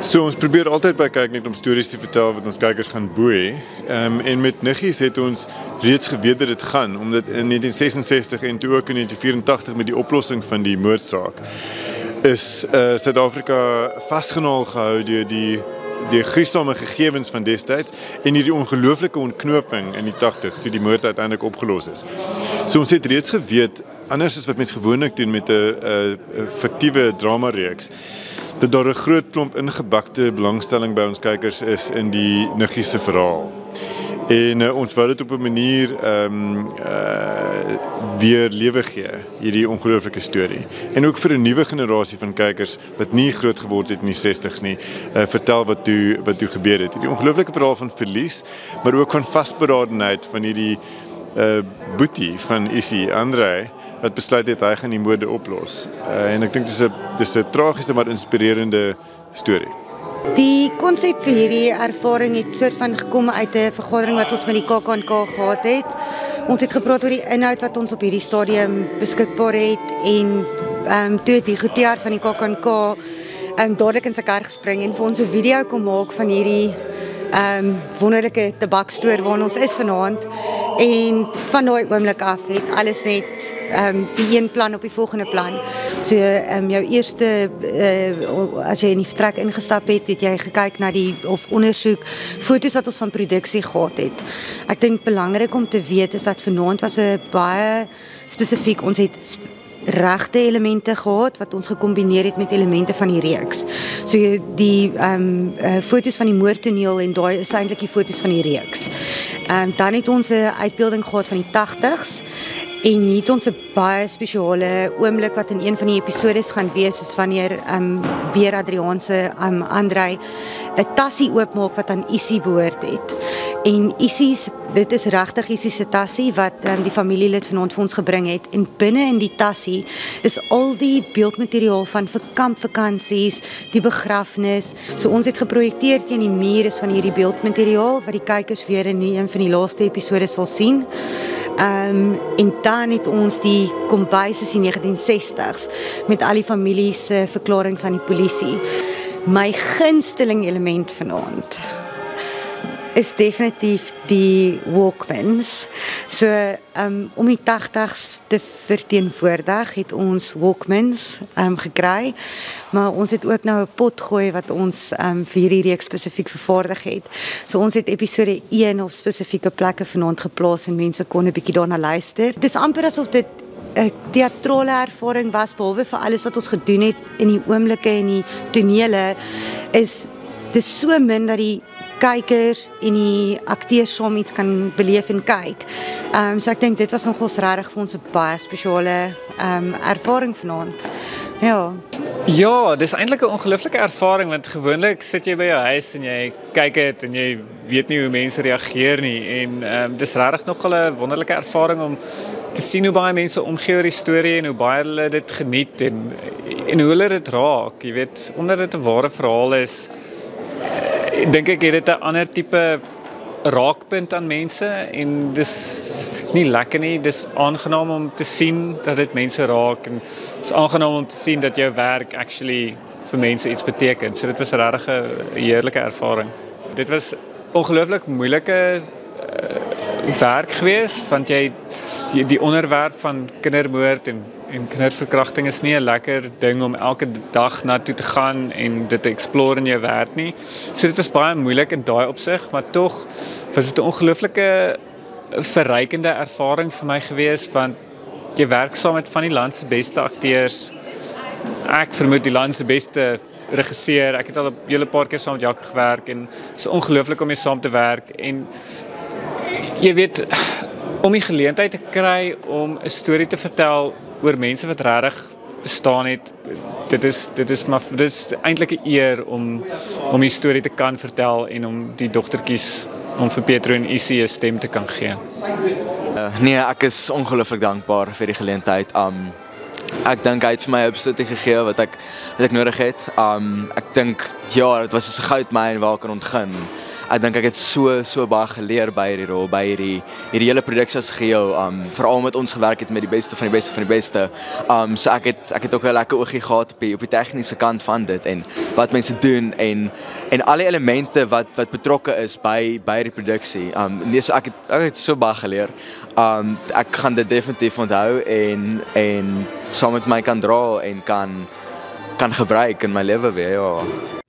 So ons probeer altyd by Kyknet om stories te vertel wat ons kykers gaan boei. En met Niggies het ons reeds geweet dat dit gaan, omdat in 1966 en toe ook in 1984 met die oplossing van die moordsaak is Suid-Afrika vasgenaal gehou deur die gruisame gegevens van destyds en hierdie ongelooflike ontknoping in die 80s toe die moord uiteindelik opgelos is. So ons het reeds geweet, anders as wat mens gewoonlik doen met 'n fiktiewe dramareeks, dat daar 'n groot klomp ingebakte belangstelling by ons kykers is in die Niggies se verhaal. En ons wou dit op 'n manier weer lewe gee, hierdie ongelooflike storie. En ook vir 'n nuwe generasie van kykers wat nie groot geword het in die 60s nie, vertel wat toe gebeur het. Hierdie ongelooflike verhaal van verlies, maar ook van vasberadenheid van hierdie boetie van Issy, Andrei, wat besluit het hy gaan die moorde oplos. En ek dink dis 'n tragiese maar inspirerende storie. Die konsep vir hierdie ervaring het soort van gekom uit 'n vergadering wat ons met die KAK gehad het. Ons het gepraat oor die inhoud wat ons op hierdie stadium beskikbaar het en toe het die goedhart van die KAK dadelik in sy kar gespring en vir ons 'n video kom maak van hierdie wonderlike tabakstoer waar ons is vanaand. En van daai oomblik af het alles net die een plan op die volgende plan. So jou eerste as jy in die vertrek ingestap het jy gekyk na of ondersoek foto's wat ons van produksie gehad het. Ek dink belangrik om te weet is dat vanaand was 'n baie spesifiek, ons het regte elemente gehad wat ons gekombineer het met elemente van die reeks. So die foto's van die moordtoneel en daai is eintlik die foto's van die reeks. Dan het ons 'n uitbeelding gehad van die 80s en hier het ons 'n baie spesiale oomblik wat in een van die episodes gaan wees is wanneer Beer Adriaanse Andrei 'n tassie oopmaak wat aan Issy behoort het. En dit is regtig Issy se tassie wat die familielid vanaand vir ons gebring het en binne in die tassie is al die beeldmateriaal van kampvakansies, die begrafnis. So ons het geprojekteer teen die muur is van hierdie beeldmateriaal wat die kykers weer in een van die laaste episode sal sien. En dan het ons die kombuis is in 1960s met al die familie se verklaringe aan die polisie. My gunsteling element vanaand is definitief die Walkmans. So om die 80s te verteenwoordig het ons Walkmans gekry, maar ons het ook nou 'n potgooi wat ons vir hierdie reeks spesifiek vervaardig het. So ons het episode 1 op spesifieke plekke vanaand geplaas en mense kon 'n bietjie daarna luister. Dis amper asof dit 'n teatrale ervaring was, behalwe vir alles wat ons gedoen het in die oomblikke en die tonele, dis so min dat die kykers en die akteurs saam iets kan beleef en kyk. So ek dink dit was nogals regtig vir ons 'n baie spesiale ervaring vanaand. Ja, dis eintlik 'n ongelooflike ervaring want gewoonlik sit jy by jou huis en jy kyk dit en jy weet nie hoe mense reageer nie en dis regtig nogal 'n wonderlike ervaring om te sien hoe baie mense omgee oor die storie en hoe baie hulle dit geniet en hoe hulle dit raak, jy weet, omdat dit 'n ware verhaal is. Dink ek het dit 'n ander tipe raakpunt aan mense en dis nie lekker nie, dis aangenaam om te sien dat dit mense raak en dis aangenaam om te sien dat jou werk actually vir mense iets beteken. So dit was regtig 'n heerlike ervaring. Dit was ongelooflik moeilike werk geweest want die onderwerp van kindermoord en kinderverkrachting is nie 'n lekker ding om elke dag na toe te gaan en dit te explore in jou werk nie. So dit was baie moeilik in daai opsig, maar tog was dit 'n ongelooflike verrykende ervaring vir my geweest want jy werk saam met van die land se beste akteurs. Ek vermoed die land se beste regisseur. Ek het al 'n hele paar keer saam met Jacques gewerk en dit is ongelooflik om mee saam te werk en jy weet om die geleentheid te kry om 'n storie te vertel oor mense wat regtig bestaan het. Dit is eintlik 'n eer om die storie te kan vertel en om die dogtertjies, om vir Petro en Issy 'n stem te kan gee. Nee, ek is ongelooflik dankbaar vir die geleentheid. Ek dink hy het vir my 'n opstoting gegee wat ek nodig het. Ek dink ja, dit was 'n goudmyn waar ek kan ontgin. ek dink ek het so baie geleer by hierdie rol, by hierdie hele produksie as geheel, veral met ons gewerk het met die beste van die beste. So ek het ook 'n lekker oogie gehad op die tegniese kant van dit en wat mense doen en alle elemente wat betrokke is by die produksie. Nee, so ek het so baie geleer. Ek gaan dit definitief onthou en saam met my kan dra en kan gebruik in my lewe weer, ja.